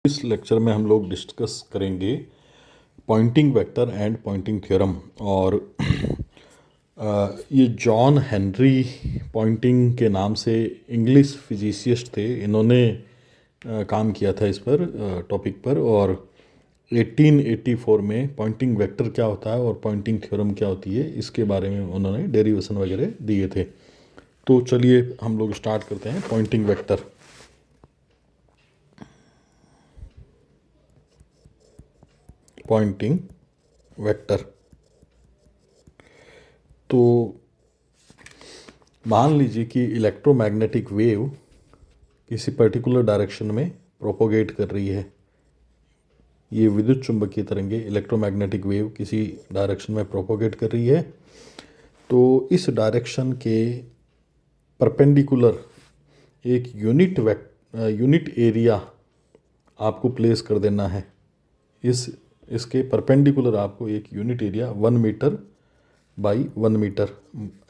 इस लेक्चर में हम लोग डिस्कस करेंगे Poynting vector and Poynting theorem. और ये जॉन हेनरी पॉइंटिंग के नाम से इंग्लिश फिजिसिस्ट थे। इन्होंने काम किया था इस पर टॉपिक पर। और 1884 में पॉइंटिंग वेक्टर क्या होता है और पॉइंटिंग थ्योरम क्या होती है इसके बारे में उन्होंने डेरिवेशन वगैरह दिए थे। तो चलिए हम लोग स्टार्ट करते हैं पॉइंटिंग वेक्टर। पॉइंटिंग वेक्टर तो मान लीजिए कि इलेक्ट्रोमैग्नेटिक वेव किसी पर्टिकुलर डायरेक्शन में प्रोपोगेट कर रही है। ये विद्युत चुंबकीय तरंगे इलेक्ट्रोमैग्नेटिक वेव किसी डायरेक्शन में प्रोपोगेट कर रही है। तो इस डायरेक्शन के परपेंडिकुलर एक यूनिट एरिया आपको प्लेस कर देना है। इसके परपेंडिकुलर आपको एक unit area 1 metre by 1 metre,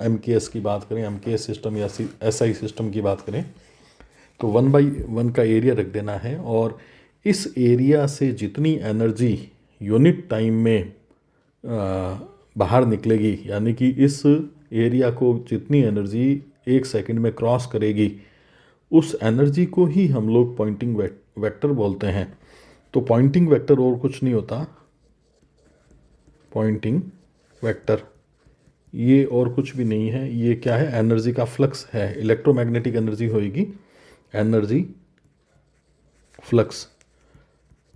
MKS की बात करें, MKS सिस्टम या SI सिस्टम की बात करें तो 1/1 का एरिया रख देना है। और इस एरिया से जितनी एनर्जी यूनिट टाइम में बाहर निकलेगी, यानी कि इस एरिया को जितनी एनर्जी 1 सेकंड में क्रॉस करेगी, उस एनर्जी को ही हम लोग पॉइंटिंग वेक्टर बोलते हैं। तो पॉइंटिंग वेक्टर और कुछ नहीं होता। पॉइंटिंग वेक्टर ये और कुछ भी नहीं है। ये क्या है? एनर्जी का फ्लक्स है। इलेक्ट्रोमैग्नेटिक एनर्जी होएगी एनर्जी फ्लक्स।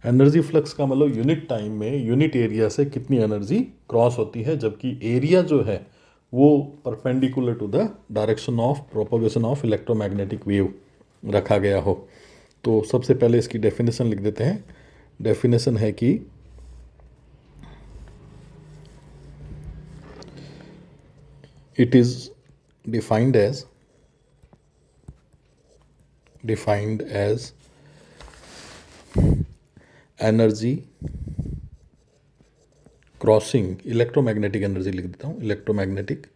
एनर्जी फ्लक्स का मतलब यूनिट टाइम में यूनिट एरिया से कितनी एनर्जी क्रॉस होती है, जबकि एरिया जो है वो perpendicular to the direction of propagation of electromagnetic wave रखा गया हो। तो सबसे पहले इसकी डेफिनेशन लिख देते हैं। डेफिनेशन है कि it is defined as energy crossing, electromagnetic energy लिख देता हूँ, electromagnetic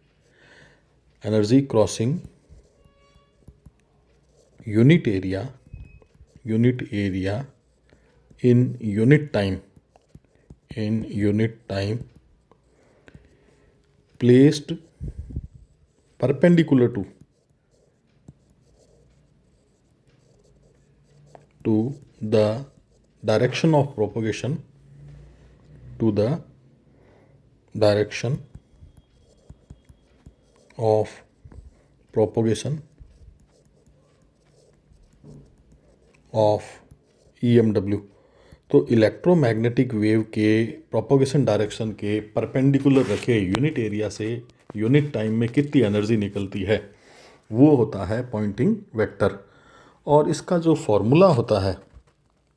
energy crossing unit area in unit time placed perpendicular to the direction of propagation of EMW। तो इलेक्ट्रोमैग्नेटिक वेव के प्रोपोगेशन डायरेक्शन के परपेंडिकुलर रखे unit area से unit time में कितनी एनर्जी निकलती है वो होता है पॉइंटिंग वेक्टर। और इसका जो फॉर्मूला होता है,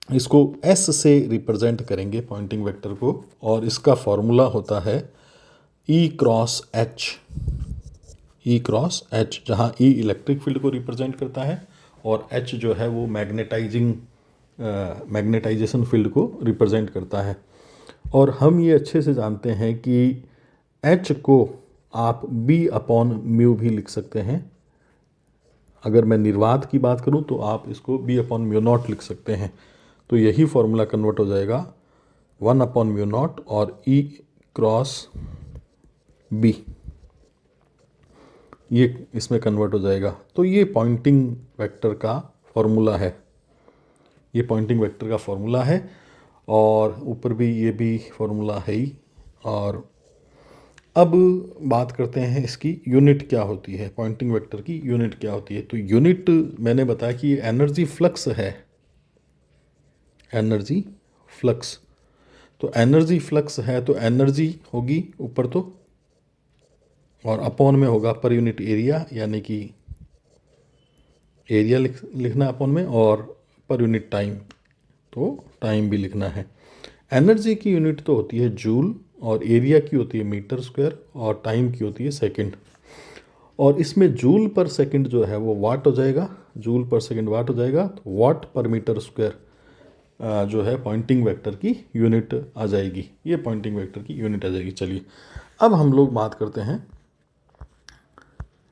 इसको S से रिप्रेजेंट करेंगे पॉइंटिंग वेक्टर को। और इसका फॉर्मूला होता है E क्रॉस H, जहाँ E इलेक्ट्रिक फील्ड को रिप्रेजेंट करता है और H जो है वो मैग्नेटाइजेशन फील्ड को रिप्रेजेंट करता है। और हम ये अच्छे से जानते हैं कि H को आप B/μ भी लिख सकते हैं। अगर मैं निर्वात की बात करूं तो आप इसको B/μ0 लिख सकते हैं। तो यही फॉर्मूला कन्वर्ट हो जाएगा 1/μ0 और E क्रॉस B, ये इसमें कन्वर्ट हो जाएगा। तो ये पॉइंटिंग वेक्टर का फॉर्मूला है। ये पॉइंटिंग वेक्टर का फॉर्मूला है और ऊपर भी ये भी फॉर्मूला है ही। और अब बात करते हैं इसकी यूनिट क्या होती है, पॉइंटिंग वेक्टर की यूनिट क्या होती है। तो यूनिट मैंने बताया कि ये एनर्जी फ्लक्स है, एनर्जी फ्लक्स। तो एनर्जी फ्लक्स है तो एनर्जी होगी ऊपर तो, और अपॉन में होगा पर यूनिट एरिया, यानी कि एरिया लिखना अपॉन में, और पर यूनिट टाइम तो टाइम भी लिखना है। एनर्जी की यूनिट तो होती है जूल, और एरिया की होती है मीटर स्क्वायर, और टाइम की होती है सेकंड। और इसमें जूल पर सेकंड जो है वो वाट हो जाएगा, जूल पर सेकंड वाट हो जाएगा। तो वाट पर मीटर स्क्वायर जो है पॉइंटिंग वेक्टर की यूनिट आ जाएगी। ये पॉइंटिंग वेक्टर की यूनिट आ जाएगी। चलिए अब हम लोग बात करते हैं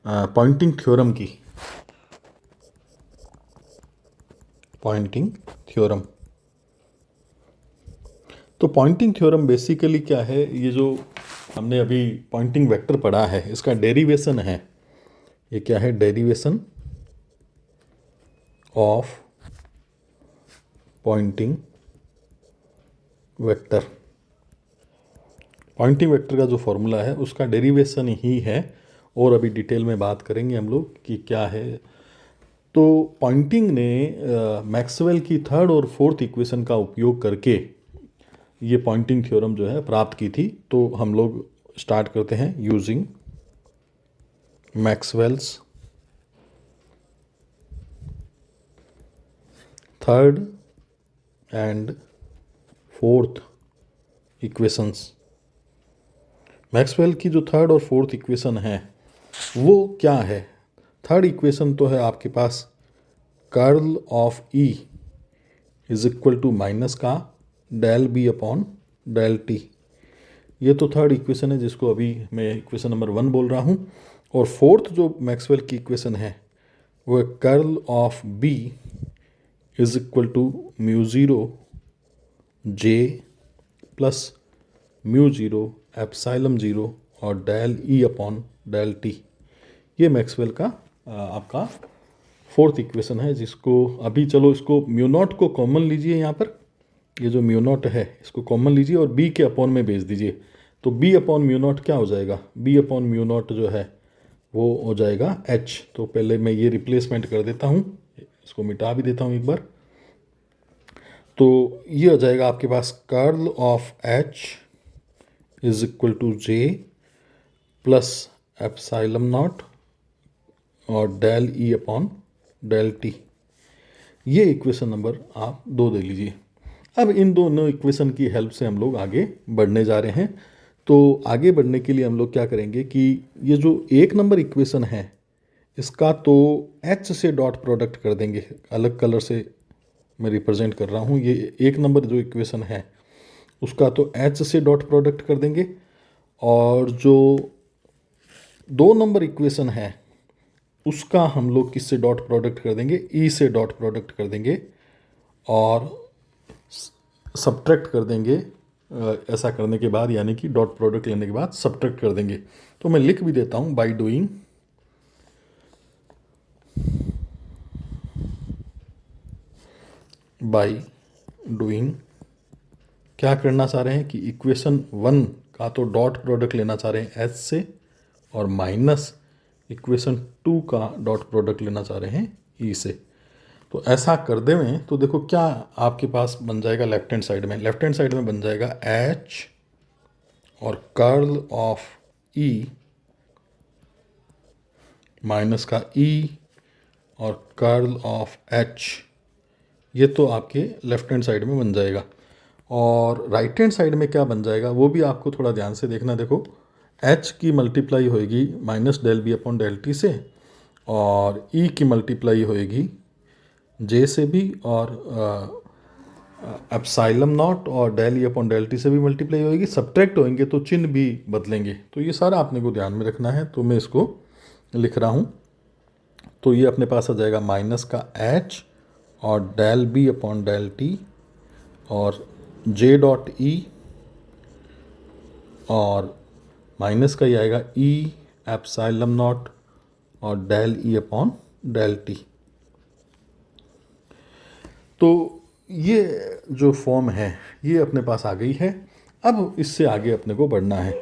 पॉइंटिंग थ्योरम की। पॉइंटिंग थ्योरम तो पॉइंटिंग थ्योरम बेसिकली क्या है, ये जो हमने अभी पॉइंटिंग वेक्टर पढ़ा है इसका डेरिवेशन है। ये क्या है, derivation of Poynting vector. Poynting vector का जो फॉर्मूला है उसका डेरिवेशन ही है, और अभी डिटेल में बात करेंगे हम लोग कि क्या है। तो पॉइंटिंग ने मैक्सवेल की थर्ड और फोर्थ इक्वेशन का उपयोग करके ये पॉइंटिंग थ्योरम जो है प्राप्त की थी। तो हम लोग स्टार्ट करते हैं। Using Maxwell's third and fourth equations. Maxwell की जो थर्ड और फोर्थ इक्वेशन है वो क्या है। थर्ड इक्वेशन तो है आपके पास curl of E is equal to minus का del B upon del T. ये तो थर्ड इक्वेशन है जिसको अभी मैं इक्वेशन नंबर 1 बोल रहा हूँ। और फोर्थ जो मैक्सवेल की इक्वेशन है वो curl of B is equal to mu zero J plus mu zero epsilon zero और del E upon del T. ये मैक्सवेल का आपका फोर्थ इक्वेशन है, जिसको अभी चलो इसको म्यू नॉट को कॉमन लीजिए। यहाँ पर ये जो म्यू नॉट है इसको कॉमन लीजिए और बी के अपॉन में भेज दीजिए। तो बी अपॉन म्यू नॉट क्या हो जाएगा, बी अपॉन म्यू नॉट जो है वो हो जाएगा एच। तो पहले मैं ये रिप्लेसमेंट कर देता हूँ, इसको मिटा भी देता हूँ एक बार। तो ये हो जाएगा आपके पास curl of H is equal to J plus epsilon not और del E upon del T. ये इक्वेशन नंबर आप 2 दे लीजिए। अब इन दोनों इक्वेशन की हेल्प से हम लोग आगे बढ़ने जा रहे हैं। तो आगे बढ़ने के लिए हम लोग क्या करेंगे कि ये जो 1 नंबर इक्वेशन है इसका तो एच से डॉट प्रोडक्ट कर देंगे। अलग कलर से मैं रिप्रेजेंट कर रहा हूँ। ये 1 नंबर जो इक्वेशन है उसका तो एच से डॉट प्रोडक्ट कर देंगे, और जो 2 नंबर इक्वेशन है उसका हम लोग किससे डॉट प्रोडक्ट कर देंगे, ई से डॉट प्रोडक्ट कर देंगे और सब्ट्रैक्ट कर देंगे। ऐसा करने के बाद यानी कि डॉट प्रोडक्ट लेने के बाद सब्ट्रैक्ट कर देंगे। तो मैं लिख भी देता हूँ बाय डूइंग क्या करना चाह रहे हैं कि इक्वेशन 1 का तो डॉट प्रोडक्ट लेना चाह रहे हैं एच से, और माइनस इक्वेशन 2 का डॉट प्रोडक्ट लेना चाह रहे हैं ई से। तो ऐसा कर दे में तो देखो क्या आपके पास बन जाएगा लेफ्ट हैंड साइड में। लेफ्ट हैंड साइड में बन जाएगा एच और कर्ल ऑफ ई माइनस का ई और कर्ल ऑफ एच। ये तो आपके लेफ्ट हैंड साइड में बन जाएगा। और राइट हैंड साइड में क्या बन जाएगा वो भी आपको थोड़ा ध्यान से देखना। देखो एच की मल्टीप्लाई होएगी minus del B upon del T से, और ई की मल्टीप्लाई होएगी जे से भी, और एप्सिलॉन नॉट और del E upon del T से भी मल्टीप्लाई होएगी। सब्ट्रैक्ट होएंगे तो चिन्ह भी बदलेंगे। तो ये सारा आपने को ध्यान में रखना है। तो मैं इसको लिख रहा हूँ। तो ये अपने पास आ जाएगा माइनस का एच और del B upon del T और जे डॉट ई, और माइनस का ही आएगा ई एप्सिलॉन नॉट और del E upon del T. तो ये जो फॉर्म है ये अपने पास आ गई है। अब इससे आगे अपने को बढ़ना है।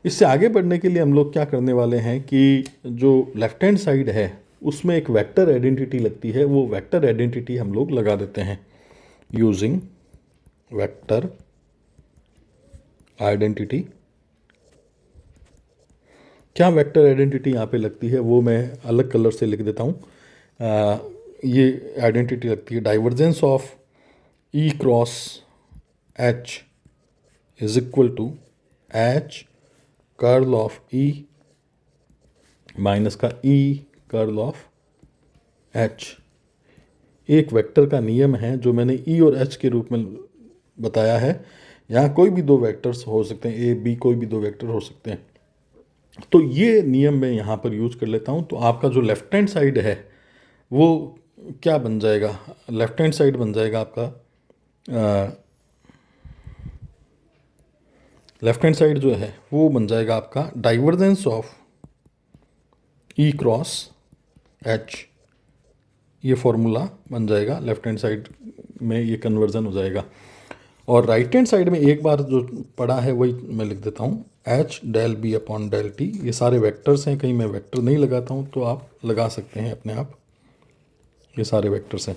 इससे आगे बढ़ने के लिए हम लोग क्या करने वाले हैं कि जो लेफ्ट हैंड साइड है उसमें एक वेक्टर आइडेंटिटी लगती है। वो वेक्टर आइडेंटिटी हम लोग लगा देते हैं यूजिंग वेक्टर आइडेंटिटी। क्या वेक्टर आइडेंटिटी यहाँ पे लगती है वो मैं अलग कलर से लिख देता हूँ। ये आइडेंटिटी लगती है divergence of E cross H is equal to H curl of E minus का ई कर्ल ऑफ एच। एक वेक्टर का नियम है जो मैंने ई और एच के रूप में बताया है। यहाँ कोई भी 2 वेक्टर्स हो सकते हैं, ए बी कोई भी 2 वेक्टर हो सकते हैं। तो ये नियम मैं यहाँ पर यूज कर लेता हूँ। तो आपका जो लेफ्ट हैंड साइड है वो क्या बन जाएगा, लेफ्ट हैंड साइड बन जाएगा आपका लेफ्ट हैंड साइड जो है वो बन जाएगा आपका divergence of E cross H. ये फॉर्मूला बन जाएगा, लेफ्ट हैंड साइड में ये कन्वर्जन हो जाएगा। और राइट हैंड साइड में एक बार जो पढ़ा है वही मैं लिख देता हूँ, H del B upon del T. ये सारे वेक्टर्स हैं, कहीं मैं वेक्टर नहीं लगाता हूँ तो आप लगा सकते हैं अपने आप, ये सारे वेक्टर्स हैं।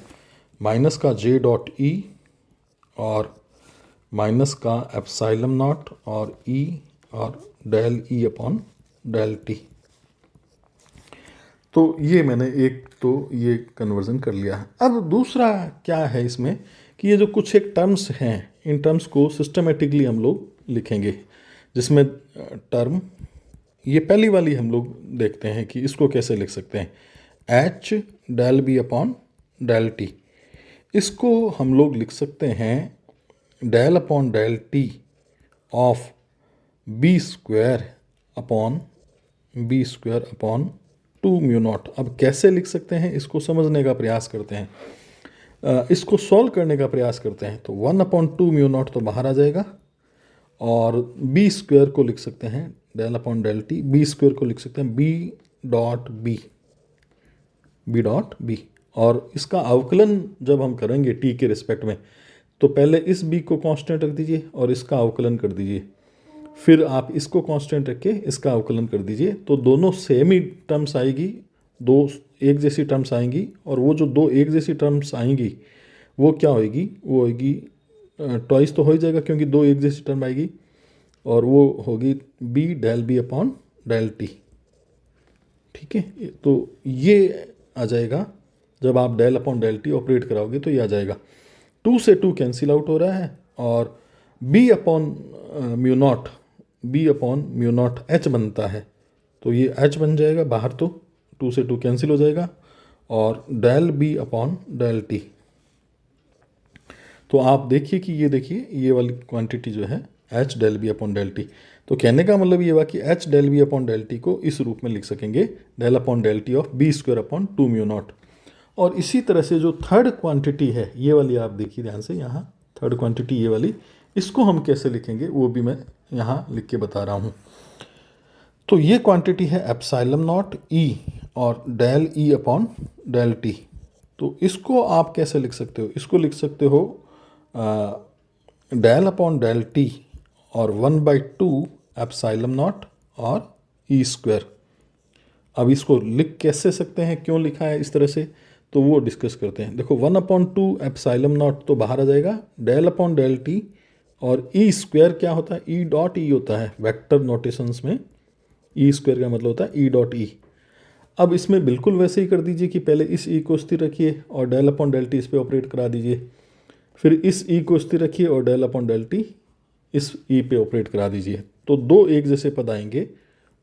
माइनस का जे डॉट ई और माइनस का एप्साइलम नॉट और ई और del E upon del T. तो ये मैंने एक तो ये कन्वर्जन कर लिया है। अब दूसरा क्या है इसमें कि ये जो कुछ एक टर्म्स हैं, इन टर्म्स को सिस्टमेटिकली हम लोग लिखेंगे, जिसमें टर्म ये पहली वाली हम लोग देखते हैं कि इसको कैसे लिख सकते हैं, H del B upon del T. इसको हम लोग लिख सकते हैं del upon del T of B square upon two mu naught. अब कैसे लिख सकते हैं इसको समझने का प्रयास करते हैं, इसको सॉल्व करने का प्रयास करते हैं। तो 1/2 म्यू नॉट तो बाहर आ जाएगा, और बी स्क्वायर को लिख सकते हैं del upon del T, B square को लिख सकते हैं बी डॉट बी। और इसका अवकलन जब हम करेंगे टी के रिस्पेक्ट में, तो पहले इस बी को कांस्टेंट रख दीजिए और इसका अवकलन कर दीजिए, फिर आप इसको कांस्टेंट रख के इसका अवकलन कर दीजिए। तो दोनों सेम ही टर्म्स आएगी, दो एक जैसी टर्म्स आएंगी, और वो जो दो एक जैसी टर्म्स आएंगी वो क्या होएगी, वो होएगी ट्वाइस तो हो ही जाएगा क्योंकि दो एक जैसी टर्म आएगी, और वो होगी B del B upon del T. ठीक है, तो ये आ जाएगा जब आप del upon del T operate कराओगे तो ये आ जाएगा। 2 से 2 कैंसिल आउट हो रहा है, और B upon mu naught H बनता है, तो ये एच बन जाएगा बाहर, तो 2 से 2 कैंसिल हो जाएगा, और del B upon del T. तो आप देखिए कि ये वाली क्वांटिटी जो है H del B upon del T. तो कहने का मतलब ये हुआ कि H del B upon del T को इस रूप में लिख सकेंगे, del upon del T of B square upon 2 mu naught. और इसी तरह से जो थर्ड क्वांटिटी है ये वाली, आप देखिए ध्यान से, यहाँ थर्ड क्वांटिटी ये वाली, इसको हम कैसे लिखेंगे वो भी मैं यहाँ लिख के बता रहा हूँ। तो ये क्वांटिटी है एप्साइलम नॉट ई और del E upon del T. तो इसको आप कैसे लिख सकते हो, इसको लिख सकते हो डेल अपॉन डेल टी और 1/2 एप्साइलम नॉट और ई स्क्वायर। अब इसको लिख कैसे सकते हैं, क्यों लिखा है इस तरह से, तो वो डिस्कस करते हैं। देखो 1/2 एप्साइलम नॉट तो बाहर आ जाएगा, डेल अपॉन डेल टी, और ई स्क्वायर क्या होता है, ई डॉट ई होता है वेक्टर नोटेशंस में, ई स्क्वायर का मतलब होता है ई डॉट ई। अब इसमें बिल्कुल वैसे ही कर दीजिए कि पहले इस ई को स्थिर रखिए और डेल अपॉन डेल टी इस पर ऑपरेट करा दीजिए, फिर इस ई को स्थिर रखिए और डेल अपॉन डेल टी इस ई पे ऑपरेट करा दीजिए। तो दो एक जैसे पद आएंगे,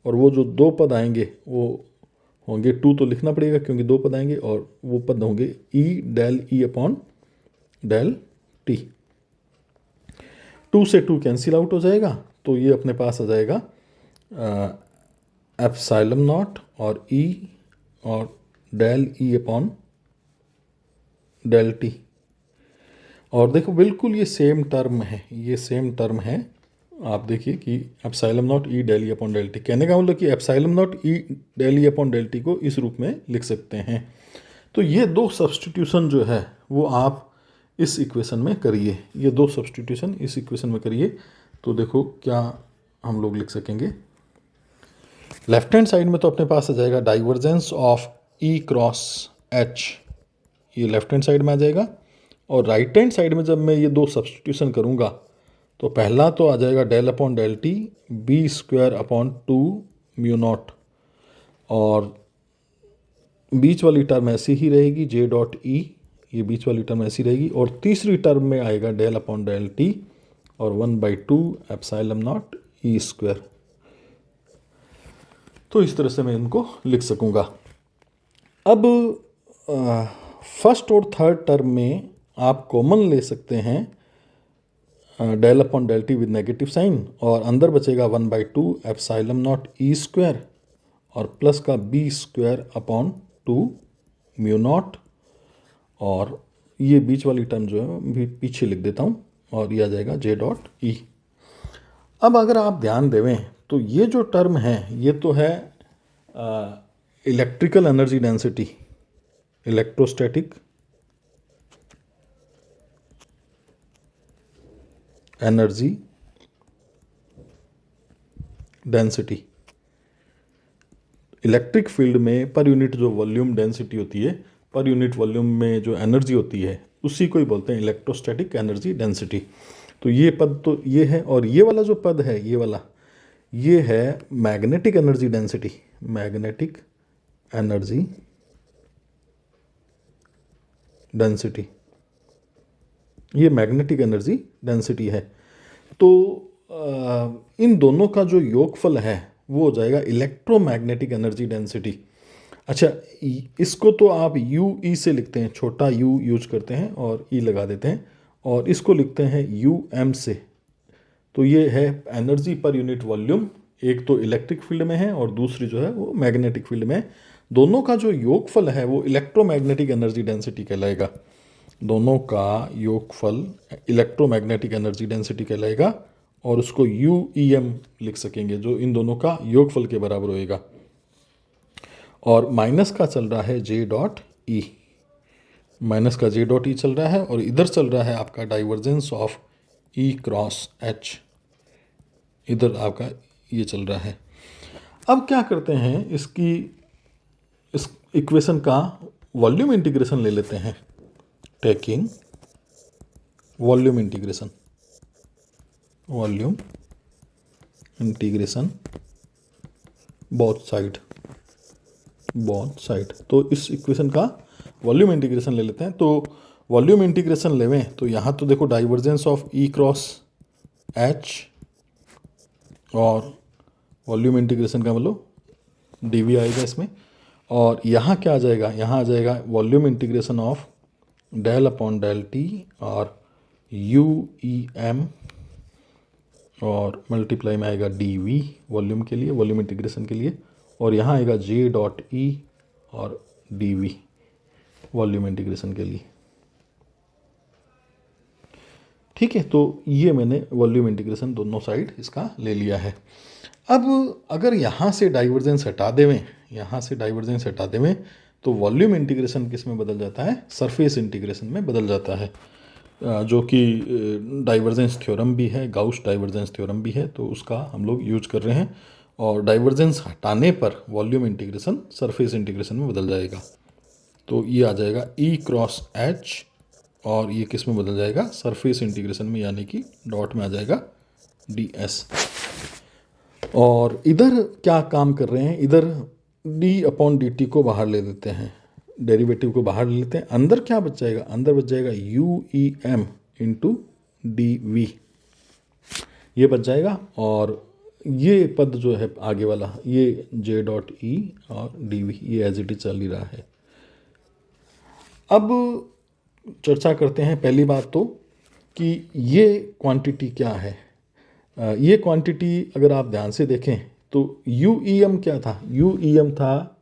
और वो जो दो पद आएंगे वो होंगे, 2 तो लिखना पड़ेगा क्योंकि दो पद आएंगे, और वो पद होंगे E del E upon del T. 2 से 2 कैंसिल आउट हो जाएगा, तो ये अपने पास आ जाएगा एप्साइलम नॉट और ई और del E upon del T. और देखो बिल्कुल ये सेम टर्म है, ये सेम टर्म है। आप देखिए कि epsilon naught E del E upon del T, कहने का मतलब कि epsilon naught E del E upon del T को इस रूप में लिख सकते हैं। तो ये दो सब्स्टिट्यूशन जो है वो आप इस इक्वेशन में करिए, ये दो सब्स्टिट्यूशन इस इक्वेशन में करिए, तो देखो क्या हम लोग लिख सकेंगे। लेफ्ट हैंड साइड में तो अपने पास आ जाएगा divergence of E cross H, ये लेफ्ट हैंड साइड में आ जाएगा। और राइट हैंड साइड में जब मैं ये दो सब्स्टिट्यूशन करूँगा तो पहला तो आ जाएगा del upon del T B square upon 2 mu naught, और बीच वाली टर्म ऐसी ही रहेगी जे डॉट ई, ये बीच वाली टर्म ऐसी रहेगी, और तीसरी टर्म में आएगा डेल अपॉन डेल टी और 1/2 एप्साइलम नॉट ई स्क्वायर। तो इस तरह से मैं इनको लिख सकूँगा। अब फर्स्ट और थर्ड टर्म में आप कॉमन ले सकते हैं del upon del T with negative sign, और अंदर बचेगा 1/2 एप्साइलम नॉट ई स्क्वायर और प्लस का B square upon 2 mu naught, और ये बीच वाली टर्म जो है भी पीछे लिख देता हूँ, और ये आ जाएगा जे डॉट ई। अब अगर आप ध्यान देवें तो ये जो टर्म है ये तो है electrical energy density, electrostatic energy density. Electric field में पर यूनिट जो वॉल्यूम डेंसिटी होती है, पर यूनिट वॉल्यूम में जो एनर्जी होती है, उसी को ही बोलते हैं इलेक्ट्रोस्टैटिक एनर्जी डेंसिटी। तो ये पद तो ये है, और ये वाला जो पद है ये वाला, ये है magnetic energy density, magnetic energy density, ये मैग्नेटिक एनर्जी डेंसिटी है। तो इन दोनों का जो योगफल है वो हो जाएगा इलेक्ट्रोमैग्नेटिक एनर्जी डेंसिटी। अच्छा, इसको तो आप यू ई से लिखते हैं, छोटा यू यूज करते हैं और ई लगा देते हैं, और इसको लिखते हैं यू एम से। तो ये है एनर्जी पर यूनिट वॉल्यूम, एक तो इलेक्ट्रिक फील्ड में है और दूसरी जो है वो मैग्नेटिक फील्ड में है। दोनों का जो योगफल है वो इलेक्ट्रोमैग्नेटिक एनर्जी डेंसिटी कहलाएगा। दोनों का योगफल इलेक्ट्रोमैग्नेटिक एनर्जी डेंसिटी कहलाएगा, और उसको यू ई एम लिख सकेंगे जो इन दोनों का योगफल के बराबर होएगा। और माइनस का चल रहा है जे डॉट ई, माइनस का जे डॉट ई चल रहा है, और इधर चल रहा है आपका divergence of E cross H, इधर आपका ये चल रहा है। अब क्या करते हैं, इस इक्वेशन का वॉल्यूम इंटीग्रेशन ले लेते हैं, taking volume integration, volume integration both side, both side. तो इस इक्वेशन का वॉल्यूम इंटीग्रेशन ले लेते हैं। तो वॉल्यूम इंटीग्रेशन लेवें तो यहाँ तो देखो divergence of E cross H, और वॉल्यूम इंटीग्रेशन का मतलब डीवी आएगा इसमें, और यहाँ क्या आ जाएगा, यहाँ आ जाएगा volume integration of del upon del T और यू ई एम, और मल्टीप्लाई में आएगा डी वी वॉल्यूम के लिए, वॉल्यूम इंटीग्रेशन के लिए, और यहाँ आएगा जे डॉट ई और डी वी वॉल्यूम इंटीग्रेशन के लिए। ठीक है, तो ये मैंने वॉल्यूम इंटीग्रेशन दोनों साइड इसका ले लिया है। अब अगर यहाँ से डाइवर्जेंस हटा देवें, यहाँ से डाइवर्जेंस हटा देवें तो वॉल्यूम इंटीग्रेशन किस में बदल जाता है, सरफेस इंटीग्रेशन में बदल जाता है, जो कि डाइवर्जेंस थ्योरम भी है, गाउस डाइवर्जेंस थ्योरम भी है, तो उसका हम लोग यूज कर रहे हैं। और डाइवर्जेंस हटाने पर वॉल्यूम इंटीग्रेशन सरफेस इंटीग्रेशन में बदल जाएगा। तो ये आ जाएगा ई क्रॉस एच, और ये किस में बदल जाएगा, सरफेस इंटीग्रेशन में, यानी कि डॉट में आ जाएगा डी एस। और इधर क्या काम कर रहे हैं, इधर डी अपॉन डी टी को बाहर ले देते हैं, डेरिवेटिव को बाहर ले लेते हैं। अंदर क्या बच जाएगा, अंदर बच जाएगा U E M into D V, ये बच जाएगा। और ये पद जो है आगे वाला, ये जे डॉट ई और डी वी, ये एज इट इज चल ही रहा है। अब चर्चा करते हैं पहली बात तो कि ये क्वांटिटी क्या है। ये क्वांटिटी अगर आप ध्यान से देखें तो यू ई एम क्या था, यू ई एम था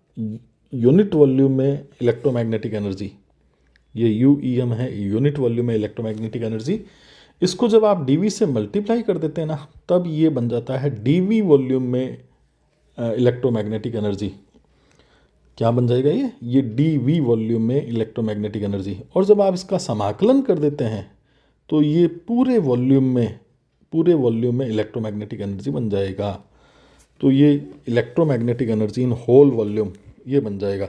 यूनिट वॉल्यूम में इलेक्ट्रोमैग्नेटिक एनर्जी, ये यू ई एम है यूनिट वॉल्यूम में इलेक्ट्रोमैग्नेटिक एनर्जी। इसको जब आप डी वी से मल्टीप्लाई कर देते हैं ना, तब ये बन जाता है डी वी वॉल्यूम में इलेक्ट्रोमैग्नेटिक एनर्जी। क्या बन जाएगा ये डी वी वॉल्यूम में इलेक्ट्रोमैग्नेटिक एनर्जी। और जब आप इसका समाकलन कर देते हैं तो ये पूरे वॉल्यूम में इलेक्ट्रोमैग्नेटिक एनर्जी बन जाएगा। तो ये electromagnetic energy in whole volume ये बन जाएगा,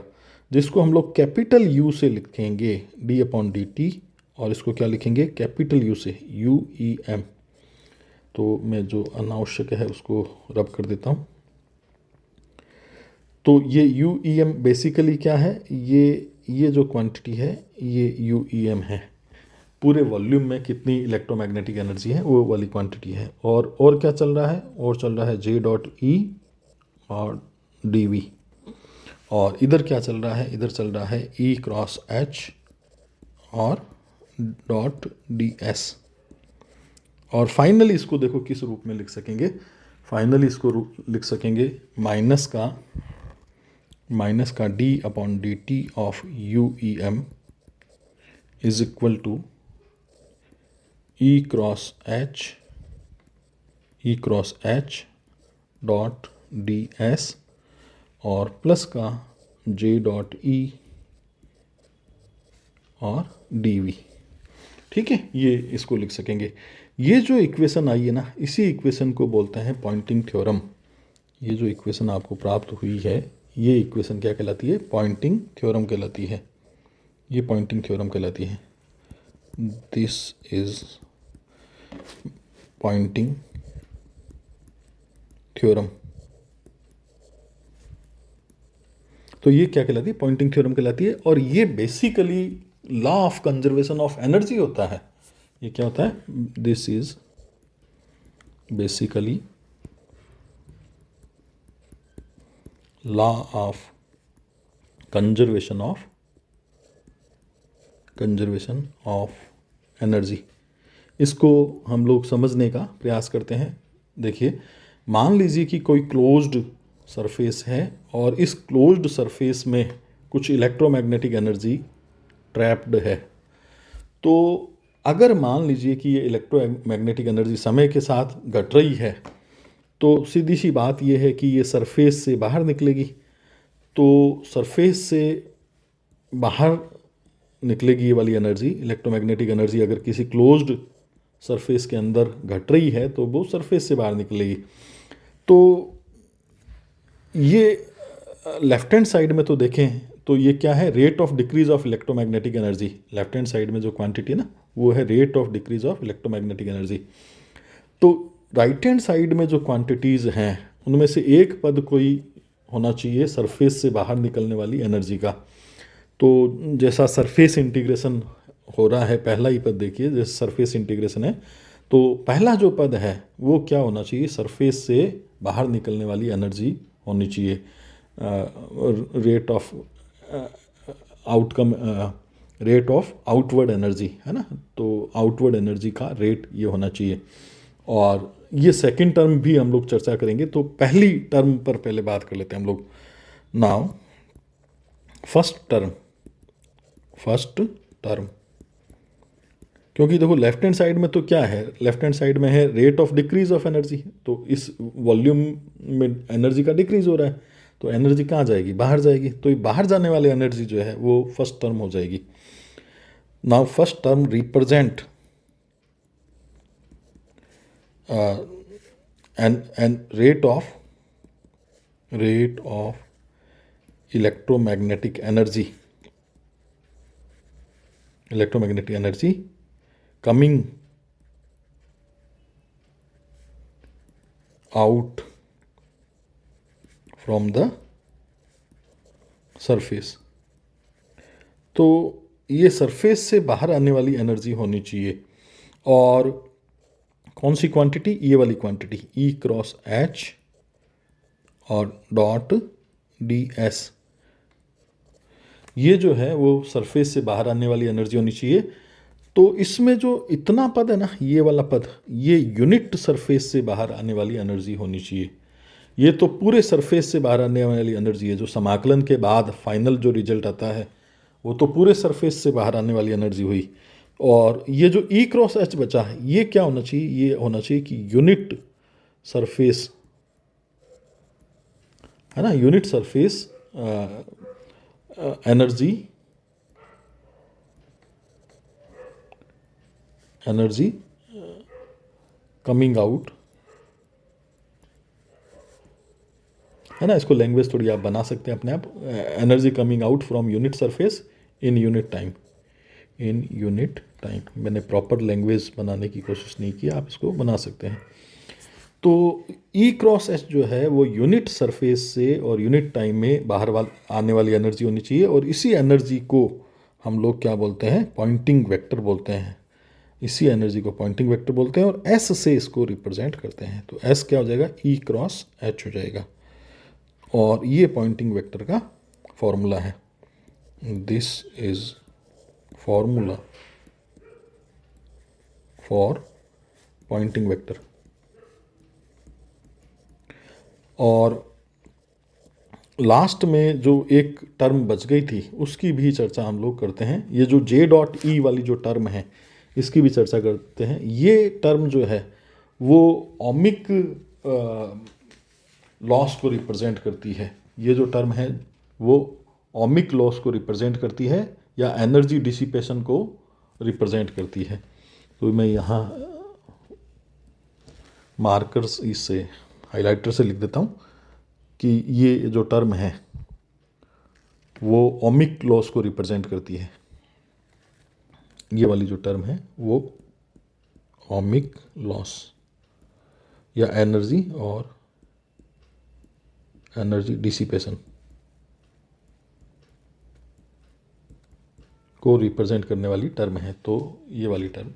जिसको हम लोग कैपिटल यू से लिखेंगे डी अपॉन डी टी, और इसको क्या लिखेंगे कैपिटल यू से यू ई एम। तो मैं जो अनावश्यक है उसको रब कर देता हूँ। तो ये यू ई एम बेसिकली क्या है, ये जो क्वांटिटी है ये यू ई एम है, पूरे वॉल्यूम में कितनी इलेक्ट्रोमैग्नेटिक एनर्जी है वो वाली क्वांटिटी है। और क्या चल रहा है, और चल रहा है जे डॉट ई और डी वी। और इधर क्या चल रहा है, इधर चल रहा है ई क्रॉस एच और डॉट डी एस। और फाइनली इसको देखो किस रूप में लिख सकेंगे, फाइनली इसको लिख सकेंगे माइनस का D upon D T of U E M is equal to E cross H E cross H dot D S और प्लस का जे डॉट ई और डी वी। ठीक है, ये इसको लिख सकेंगे। ये जो इक्वेशन आई है ना, इसी इक्वेशन को बोलते हैं पॉइंटिंग थ्योरम। ये जो इक्वेशन आपको प्राप्त हुई है, ये इक्वेशन क्या कहलाती है? पॉइंटिंग थ्योरम कहलाती है। ये पॉइंटिंग थ्योरम कहलाती है। This is pointing theorem. तो ये क्या कहलाती है? पॉइंटिंग थ्योरम कहलाती है। और ये basically law of conservation of energy होता है। ये क्या होता है? This is basically law of conservation of energy. इसको हम लोग समझने का प्रयास करते हैं। देखिए, मान लीजिए कि कोई क्लोज्ड सरफेस है और इस क्लोज्ड सरफेस में कुछ इलेक्ट्रोमैग्नेटिक एनर्जी ट्रैप्ड है। तो अगर मान लीजिए कि ये इलेक्ट्रोमैग्नेटिक एनर्जी समय के साथ घट रही है, तो सीधी सी बात ये है कि ये सरफेस से बाहर निकलेगी। तो सरफेस से बाहर निकलेगी ये वाली एनर्जी, इलेक्ट्रोमैग्नेटिक एनर्जी। अगर किसी क्लोज्ड सरफेस के अंदर घट रही है तो वो सरफेस से बाहर निकलेगी। तो ये लेफ्ट हैंड साइड में तो देखें तो ये क्या है? Rate of decrease of electromagnetic energy. Left hand side में जो क्वांटिटी है ना, वो है rate of decrease of electromagnetic energy. तो राइट हैंड साइड में जो क्वांटिटीज़ हैं उनमें से एक पद कोई होना चाहिए सरफेस से बाहर निकलने वाली एनर्जी का। तो जैसा सरफेस इंटीग्रेशन हो रहा है, पहला ही पद देखिए, जैसे सरफेस इंटीग्रेशन है, तो पहला जो पद है वो क्या होना चाहिए? सरफेस से बाहर निकलने वाली एनर्जी होनी चाहिए। Rate of outcome, rate of outward energy है ना, तो आउटवर्ड एनर्जी का रेट ये होना चाहिए। और ये सेकंड टर्म भी हम लोग चर्चा करेंगे। तो पहली टर्म पर पहले बात कर लेते हैं हम लोग। नाउ फर्स्ट टर्म, क्योंकि देखो लेफ्ट हैंड साइड में तो क्या है? लेफ्ट हैंड साइड में है rate of decrease of energy. तो इस वॉल्यूम में एनर्जी का डिक्रीज हो रहा है, तो एनर्जी कहाँ जाएगी? बाहर जाएगी। तो ये बाहर जाने वाली एनर्जी जो है वो फर्स्ट टर्म हो जाएगी। Now first term represent and rate of electromagnetic energy coming out from the surface। तो ये सरफेस से बाहर आने वाली एनर्जी होनी चाहिए। और कौन सी क्वांटिटी? ये वाली क्वांटिटी ई क्रॉस एच और डॉट डी एस। ये जो है वो सरफेस से बाहर आने वाली एनर्जी होनी चाहिए। तो इसमें जो इतना पद है ना, ये वाला पद, ये यूनिट सरफेस से बाहर आने वाली एनर्जी होनी चाहिए। ये तो पूरे सरफेस से बाहर आने वाली एनर्जी है। जो समाकलन के बाद फाइनल जो रिजल्ट आता है वो तो पूरे सरफेस से बाहर आने वाली एनर्जी हुई। और ये जो ई क्रॉस एच बचा है, ये क्या होना चाहिए? ये होना चाहिए कि यूनिट सरफेस है ना, unit surface energy coming out है ना। इसको लैंग्वेज थोड़ी आप बना सकते हैं अपने आप। Energy coming out from unit surface in unit time. मैंने प्रॉपर लैंग्वेज बनाने की कोशिश नहीं की, आप इसको बना सकते हैं। तो ई क्रॉस एच जो है वो यूनिट सरफेस से और यूनिट टाइम में बाहर आने वाली एनर्जी होनी चाहिए। और इसी एनर्जी को हम लोग क्या बोलते हैं? पॉइंटिंग वेक्टर बोलते हैं। इसी एनर्जी को पॉइंटिंग वेक्टर बोलते हैं और एस से इसको रिप्रेजेंट करते हैं। तो एस क्या हो जाएगा? ई क्रॉस एच हो जाएगा। और ये पॉइंटिंग वेक्टर का फॉर्मूला है। This is formula for pointing vector. और लास्ट में जो एक टर्म बच गई थी उसकी भी चर्चा हम लोग करते हैं। ये जो जे डॉट ई वाली जो टर्म है इसकी भी चर्चा करते हैं। ये टर्म जो है वो ओमिक लॉस को रिप्रेजेंट करती है। ये जो टर्म है वो ओमिक लॉस को रिप्रेजेंट करती है या एनर्जी डिसिपेशन को रिप्रेजेंट करती है। तो मैं यहाँ मार्कर्स इससे हाइलाइटर से लिख देता हूँ कि ये जो टर्म है वो ओमिक लॉस को रिप्रेजेंट करती है। ये वाली जो टर्म है वो ओमिक लॉस या एनर्जी और एनर्जी डिसिपेशन को रिप्रेजेंट करने वाली टर्म है। तो ये वाली टर्म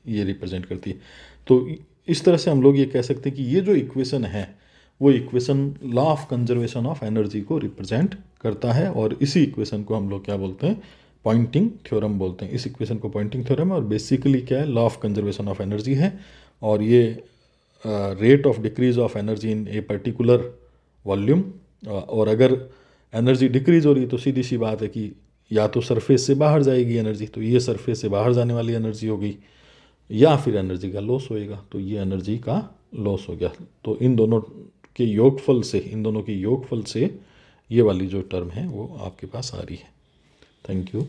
ये रिप्रेजेंट करती है। तो इस तरह से हम लोग ये कह सकते हैं कि ये जो इक्वेशन है वो equation law of conservation of energy को रिप्रेजेंट करता है, और इसी इक्वेशन को हम लोग क्या बोलते हैं, पॉइंटिंग थ्योरम बोलते हैं। इस इक्वेशन को पॉइंटिंग थ्योरम है, और बेसिकली क्या है, law of conservation of energy है। और ये rate of decrease of energy in a particular volume, और अगर एनर्जी डिक्रीज हो रही तो सीधी सी बात है कि या तो सरफेस से बाहर जाएगी एनर्जी, तो ये सरफेस से बाहर जाने वाली एनर्जी हो गई, या फिर एनर्जी का लॉस होएगा, तो ये एनर्जी का लॉस हो गया। तो इन दोनों के योगफल से ये वाली जो टर्म है वो आपके पास आ रही है। Thank you.